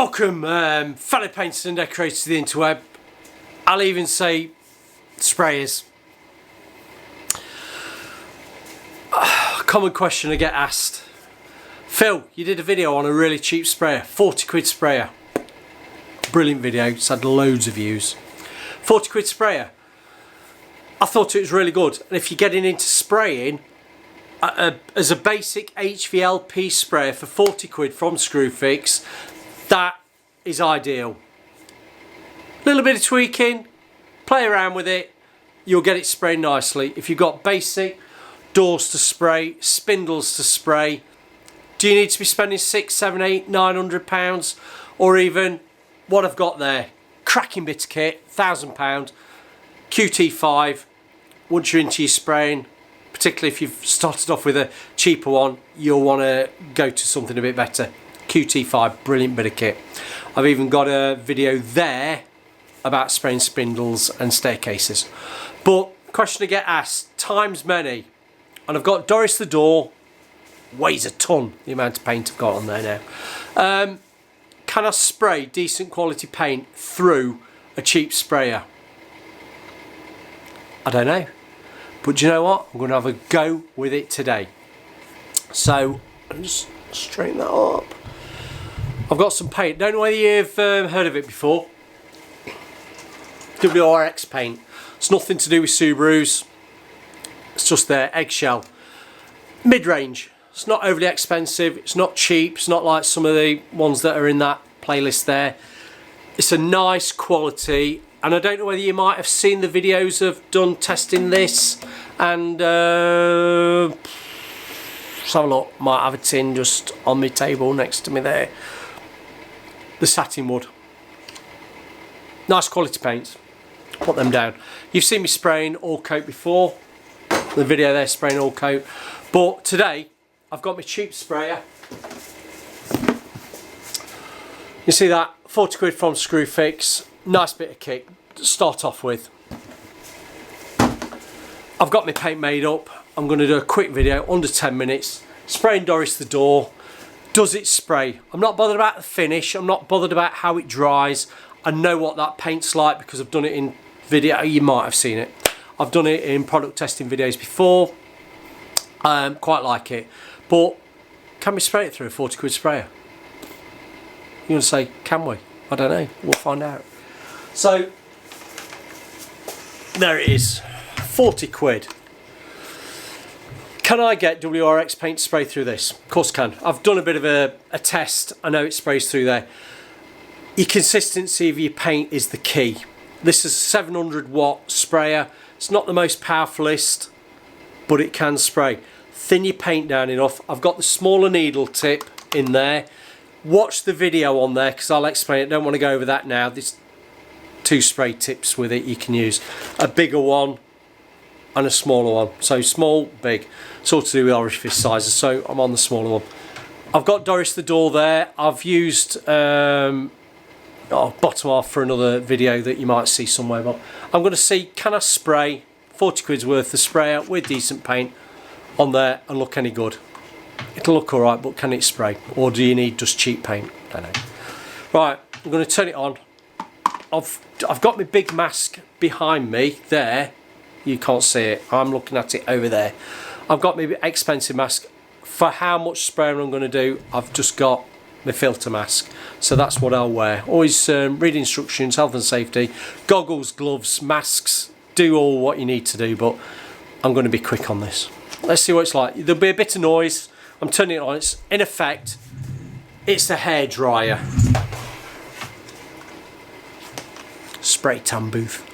Welcome, fellow painters and decorators to the interweb. I'll even say sprayers. Common question I get asked. Phil, you did a video on a really cheap sprayer, 40 quid sprayer. Brilliant video, it's had loads of views. 40 quid sprayer. I thought it was really good. And if you're getting into spraying, as a basic HVLP sprayer for 40 quid from Screwfix, that is ideal. A little bit of tweaking, play around with it, you'll get it sprayed nicely. If you've got basic doors to spray, spindles to spray, do you need to be spending £600, £700, £800, £900, or even what I've got there? Cracking bit of kit, £1,000, QT5. Once you're into your spraying, particularly if you've started off with a cheaper one, you'll want to go to something a bit better. QT5, brilliant bit of kit. I've even got a video there about spraying spindles and staircases. But question I get asked times many, and I've got Doris the door, weighs a ton, the amount of paint I've got on there now. Can I spray decent quality paint through a cheap sprayer? I don't know, but do you know what? I'm going to have a go with it today. So I'll just straighten that up. I've got some paint. Don't know whether you've heard of it before. WRX paint. It's nothing to do with Subarus. It's just their eggshell. Mid-range. It's not overly expensive. It's not cheap. It's not like some of the ones that are in that playlist there. It's a nice quality. And I don't know whether you might have seen the videos of done testing this. And let's have a look. Might have a tin just on my table next to me there. The satin wood. Nice quality paints. Put them down. You've seen me spraying all coat before. The video there spraying all coat. But today I've got my cheap sprayer. You see that? 40 quid from Screwfix. Nice bit of kit to start off with. I've got my paint made up. I'm going to do a quick video under 10 minutes. Spraying Doris the door. Does it spray? I'm not bothered about the finish. I'm not bothered about how it dries. I know what that paint's like because I've done it in video. You might have seen it. I've done it in product testing videos before. Quite like it. But can we spray it through a 40 quid sprayer? You're going to say, can we? I don't know. We'll find out. So, there it is. 40 quid. Can I get WRX paint to spray through this? Of course I can. I've done a bit of a test. I know it sprays through there. Your consistency of your paint is the key. This is a 700 watt sprayer. It's not the most powerfulest, but it can spray. Thin your paint down enough. I've got the smaller needle tip in there. Watch the video on there because I'll explain it. Don't want to go over that now. There's two spray tips with it you can use. A bigger one and a smaller one. So small, big. It's all to do with orifice sizes, so I'm on the smaller one. I've got Doris the door there. I've used bottom half for another video that you might see somewhere, but I'm going to see, can I spray 40 quid's worth of sprayer with decent paint on there and look any good? It'll look alright, but can it spray? Or do you need just cheap paint? I don't know. Right, I'm going to turn it on. I've got my big mask behind me there. You can't see it. I'm looking at it over there. I've got my expensive mask. For how much spraying I'm going to do, I've just got my filter mask. So that's what I'll wear. Always read instructions, health and safety, goggles, gloves, masks. Do all what you need to do, but I'm going to be quick on this. Let's see what it's like. There'll be a bit of noise. I'm turning it on. It's in effect, it's the hairdryer. Spray tan booth.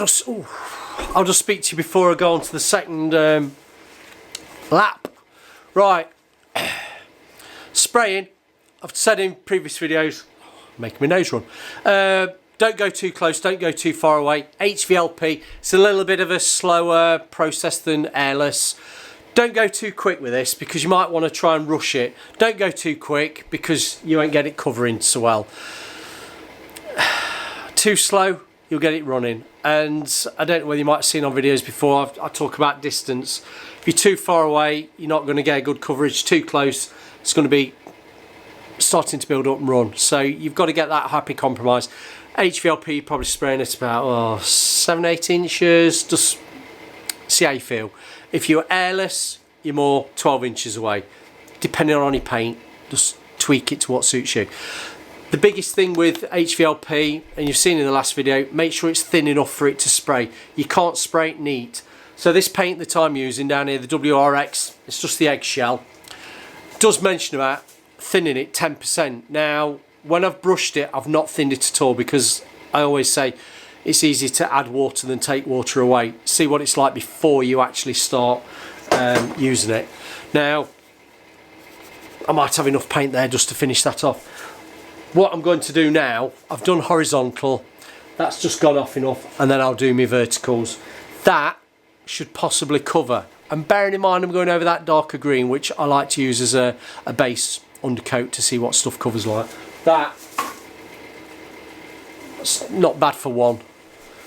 I'll just speak to you before I go on to the second lap. Right, spraying, I've said in previous videos, making my nose run, don't go too close, don't go too far away. HVLP, it's a little bit of a slower process than airless. Don't go too quick with this because you might want to try and rush it. Don't go too quick because you won't get it covering so well. Too slow, you'll get it running. And I don't know whether you might have seen on videos before, I talk about distance. If you're too far away, you're not going to get good coverage. Too close, it's going to be starting to build up and run. So you've got to get that happy compromise. HVLP, probably spraying it about 7-8 inches, just see how you feel. If you're airless, you're more 12 inches away. Depending on your paint, just tweak it to what suits you. The biggest thing with HVLP, and you've seen in the last video, make sure it's thin enough for it to spray. You can't spray it neat. So this paint that I'm using down here, the WRX, it's just the eggshell. It does mention about thinning it 10%. Now, when I've brushed it, I've not thinned it at all because I always say it's easier to add water than take water away. See what it's like before you actually start using it. Now, I might have enough paint there just to finish that off. What I'm going to do now, I've done horizontal, that's just gone off enough, and then I'll do my verticals. That should possibly cover, and bearing in mind I'm going over that darker green, which I like to use as a base undercoat to see what stuff covers like. That's not bad for one.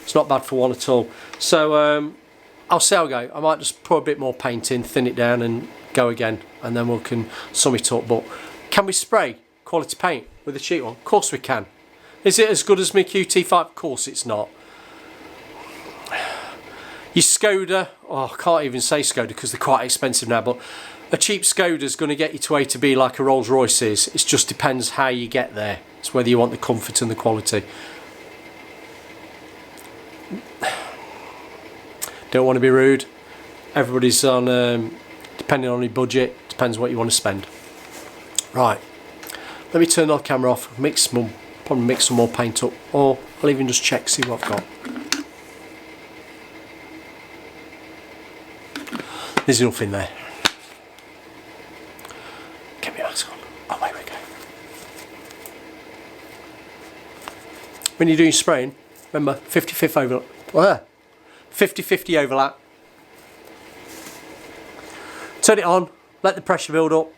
It's not bad for one at all. So I'll see how I go. I might just pour a bit more paint in, thin it down and go again, and then we can sum it up. But can we spray quality paint with a cheap one? Of course we can. Is it as good as my QT5? Of course it's not. Your Skoda, I can't even say Skoda because they're quite expensive now, but a cheap Skoda is going to get you to A to B like a Rolls Royce is. It just depends how you get there. It's whether you want the comfort and the quality. Don't want to be rude. Everybody's on, depending on your budget, depends what you want to spend. Right, let me turn the camera off, probably mix some more paint up, or I'll even just check, see what I've got. There's enough in there. Get my mask on. Oh, there we go. When you're doing spraying, remember 50-50 overlap. 50-50 overlap. Turn it on, let the pressure build up.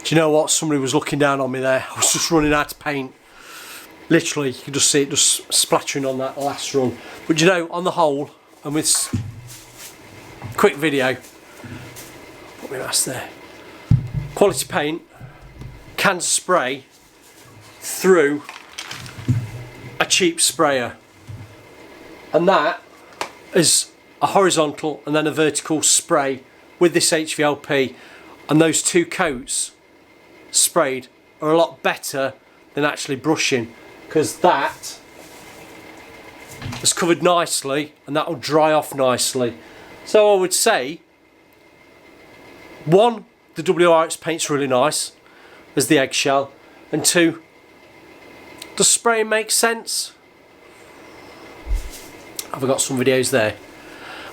Do you know what? Somebody was looking down on me there. I was just running out of paint. Literally, you can just see it just splattering on that last run. But you know, on the whole, and with quick video, put my mask there. Quality paint can spray through a cheap sprayer. And that is a horizontal and then a vertical spray with this HVLP. And those two coats sprayed are a lot better than actually brushing, because that is covered nicely and that will dry off nicely. So I would say, one, the WRX paint's really nice as the eggshell, and two, does spraying make sense? Have I got some videos there?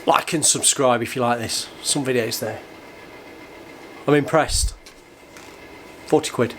Like and subscribe if you like this. Some videos there. I'm impressed. 40 quid.